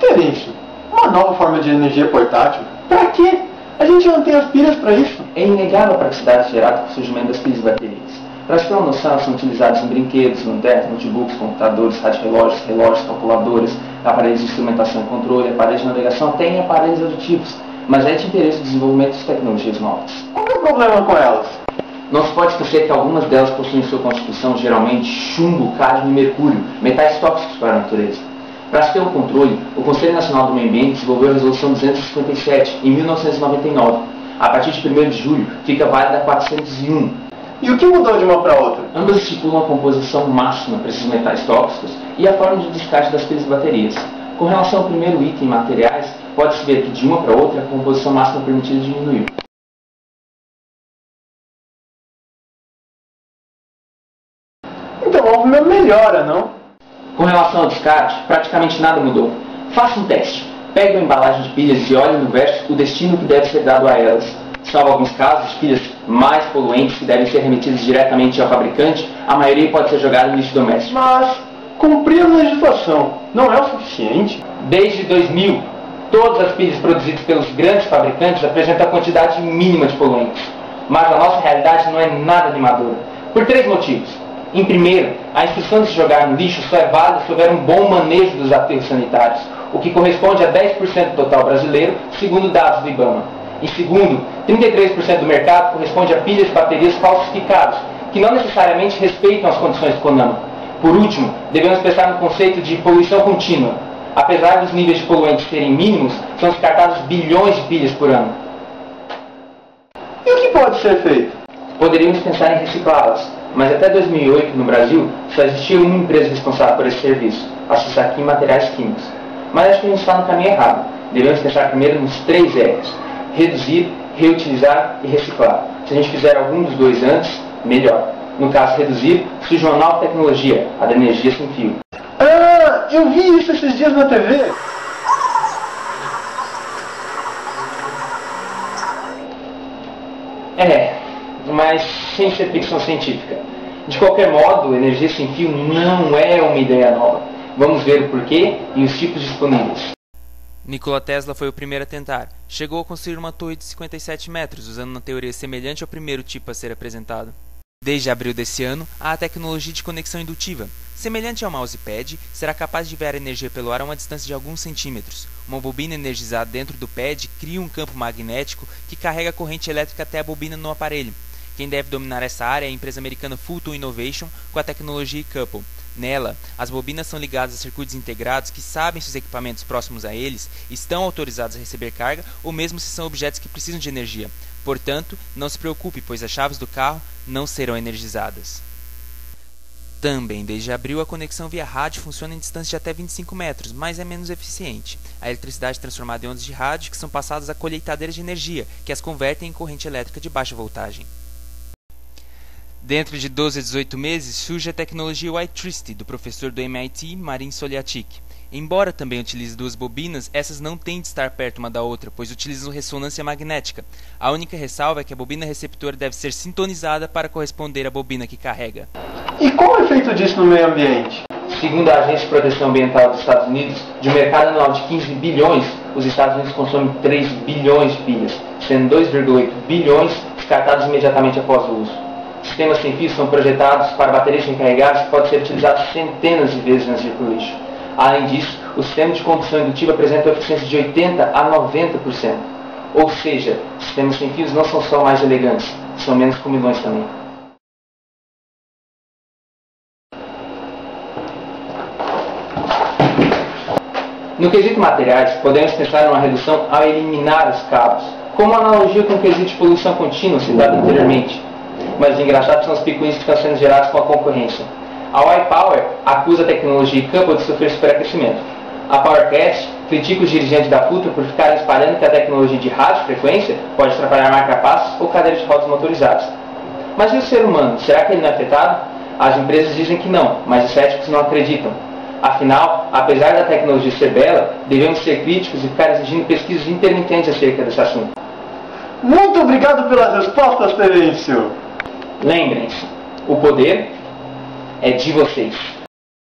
Terêncio, uma nova forma de energia portátil? Pra quê? A gente não tem as pilhas para isso. É inegável a praticidade gerada com o surgimento das pilhas e baterias. Para se ter uma noção, elas são utilizadas em brinquedos, notebooks, computadores, rádio-relógios, relógios, calculadoras, aparelhos de instrumentação e controle, aparelhos de navegação, até em aparelhos auditivos. Mas é de interesse o desenvolvimento de tecnologias novas. Qual é o problema com elas? Não se pode esquecer que algumas delas possuem em sua constituição geralmente chumbo, cádmio e mercúrio, metais tóxicos para a natureza. Para se ter um controle, o Conselho Nacional do Meio Ambiente desenvolveu a Resolução 257, em 1999. A partir de 1º de julho, fica válida a 401. E o que mudou de uma para outra? Ambas estipulam a composição máxima para esses metais tóxicos e a forma de descarte das pilhas e baterias. Com relação ao primeiro item, materiais, pode-se ver que de uma para outra a composição máxima permitida diminuiu. Então houve uma melhora, não? Com relação ao descarte, praticamente nada mudou. Faça um teste. Pegue uma embalagem de pilhas e olhe no verso o destino que deve ser dado a elas. Salvo alguns casos, pilhas mais poluentes que devem ser remetidas diretamente ao fabricante, a maioria pode ser jogada em lixo doméstico. Mas cumprir a legislação não é o suficiente? Desde 2000, todas as pilhas produzidas pelos grandes fabricantes apresentam a quantidade mínima de poluentes. Mas a nossa realidade não é nada animadora. Por 3 motivos. Em primeiro, a instrução de se jogar no lixo só é válida se houver um bom manejo dos aterros sanitários, o que corresponde a 10% do total brasileiro, segundo dados do IBAMA. Em segundo, 33% do mercado corresponde a pilhas e baterias falsificadas, que não necessariamente respeitam as condições do CONAMA. Por último, devemos pensar no conceito de poluição contínua. Apesar dos níveis de poluentes serem mínimos, são descartados bilhões de pilhas por ano. E o que pode ser feito? Poderíamos pensar em reciclá-las, mas até 2008, no Brasil, só existia uma empresa responsável por esse serviço, a Suzaki Materiais Químicos. Mas acho que a gente está no caminho errado. Devemos pensar primeiro nos 3 R's: reduzir, reutilizar e reciclar. Se a gente fizer algum dos 2 antes, melhor. No caso, reduzir, surge uma nova tecnologia, a da energia sem fio. Ah, eu vi isso esses dias na TV. Mas sem ser ficção científica. De qualquer modo, energia sem fio não é uma ideia nova. Vamos ver o porquê e os tipos disponíveis. Nikola Tesla foi o primeiro a tentar. Chegou a construir uma torre de 57 metros, usando uma teoria semelhante ao primeiro tipo a ser apresentado. Desde abril desse ano, há a tecnologia de conexão indutiva. Semelhante ao mousepad, será capaz de enviar energia pelo ar a uma distância de alguns centímetros. Uma bobina energizada dentro do pad cria um campo magnético que carrega a corrente elétrica até a bobina no aparelho. Quem deve dominar essa área é a empresa americana Fulton Innovation com a tecnologia eCouple. Nela, as bobinas são ligadas a circuitos integrados que sabem se os equipamentos próximos a eles estão autorizados a receber carga ou mesmo se são objetos que precisam de energia. Portanto, não se preocupe, pois as chaves do carro não serão energizadas. Também, desde abril, a conexão via rádio funciona em distância de até 25 metros, mas é menos eficiente. A eletricidade é transformada em ondas de rádio que são passadas a colheitadeiras de energia, que as convertem em corrente elétrica de baixa voltagem. Dentro de 12 a 18 meses, surge a tecnologia White-Tricity, do professor do MIT, Marin Soliatic. Embora também utilize 2 bobinas, essas não têm de estar perto uma da outra, pois utilizam ressonância magnética. A única ressalva é que a bobina receptora deve ser sintonizada para corresponder à bobina que carrega. E qual é o efeito disso no meio ambiente? Segundo a Agência de Proteção Ambiental dos Estados Unidos, de um mercado anual de 15 bilhões, os Estados Unidos consomem 3 bilhões de pilhas, sendo 2,8 bilhões descartados imediatamente após o uso. Sistemas sem fios são projetados para baterias recarregáveis que podem ser utilizados centenas de vezes antes de ir para o lixo. Além disso, o sistema de condução indutiva apresenta uma eficiência de 80% a 90%. Ou seja, sistemas sem fios não são só mais elegantes, são menos comilões também. No quesito materiais, podemos pensar numa redução ao eliminar os cabos, como a analogia com o quesito de poluição contínua citado anteriormente. Mas o engraçado são os picuinhos que estão sendo gerados com a concorrência. A Y-Power acusa a tecnologia eCouple de sofrer superaquecimento. A PowerCast critica os dirigentes da Fulton por ficarem espalhando que a tecnologia de radiofrequência pode atrapalhar marca-passos ou cadeiras de rodas motorizadas. Mas e o ser humano? Será que ele não é afetado? As empresas dizem que não, mas os céticos não acreditam. Afinal, apesar da tecnologia ser bela, devemos ser críticos e ficar exigindo pesquisas intermitentes acerca desse assunto. Muito obrigado pelas respostas, Terêncio. Lembrem-se, o poder é de vocês.